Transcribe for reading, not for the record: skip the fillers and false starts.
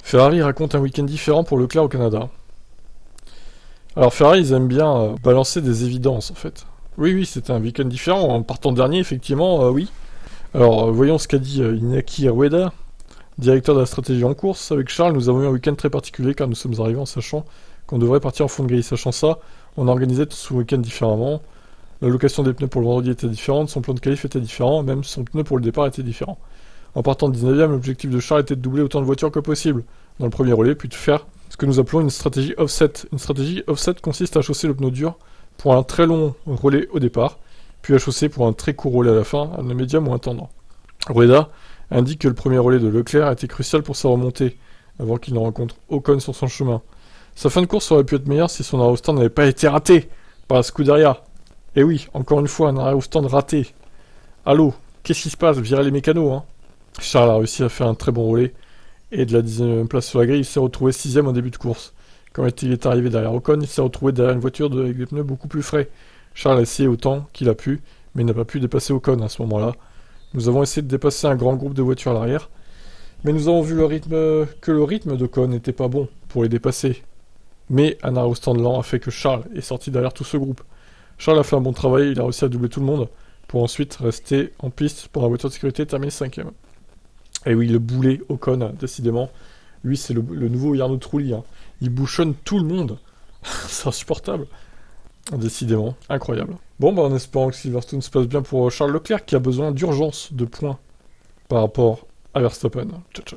Ferrari raconte un week-end différent pour Leclerc au Canada. Alors Ferrari, ils aiment bien balancer des évidences en fait. Oui, c'était un week-end différent. En partant dernier, effectivement, oui. Alors voyons ce qu'a dit Iñaki Rueda, directeur de la stratégie en course. Avec Charles, nous avons eu un week-end très particulier car nous sommes arrivés en sachant qu'on devrait partir en fond de grille. Sachant ça, on a organisé tout ce week-end différemment. La location des pneus pour le vendredi était différente, son plan de qualif était différent, même son pneu pour le départ était différent. En partant de 19ème, l'objectif de Charles était de doubler autant de voitures que possible dans le premier relais, puis de faire ce que nous appelons une stratégie offset. Une stratégie offset consiste à chausser le pneu dur pour un très long relais au départ, puis à chausser pour un très court relais à la fin, un médium ou un tendant. Rueda indique que le premier relais de Leclerc était crucial pour sa remontée, avant qu'il ne rencontre Ocon sur son chemin. Sa fin de course aurait pu être meilleure si son arrêt au stand n'avait pas été raté par la Scuderia. Et oui, encore une fois, un arrêt au stand raté. Allô, qu'est-ce qui se passe? Virez les mécanos, hein. Charles a réussi à faire un très bon relais, et de la 10ème place sur la grille, il s'est retrouvé 6ème en début de course. Quand il est arrivé derrière Ocon, il s'est retrouvé derrière une voiture avec des pneus beaucoup plus frais. Charles a essayé autant qu'il a pu, mais il n'a pas pu dépasser Ocon à ce moment-là. Nous avons essayé de dépasser un grand groupe de voitures à l'arrière, mais nous avons vu que le rythme d'Ocon n'était pas bon pour les dépasser. Mais un arrêt au stand lent a fait que Charles est sorti derrière tout ce groupe. Charles a fait un bon travail, il a réussi à doubler tout le monde, pour ensuite rester en piste pour la voiture de sécurité et terminer 5ème. Et oui, le boulet Ocon, décidément. Lui, c'est le nouveau Jarno Trulli. Hein. Il bouchonne tout le monde. C'est insupportable. Décidément, incroyable. Bon, en espérant que Silverstone se passe bien pour Charles Leclerc, qui a besoin d'urgence de points par rapport à Verstappen. Ciao, ciao.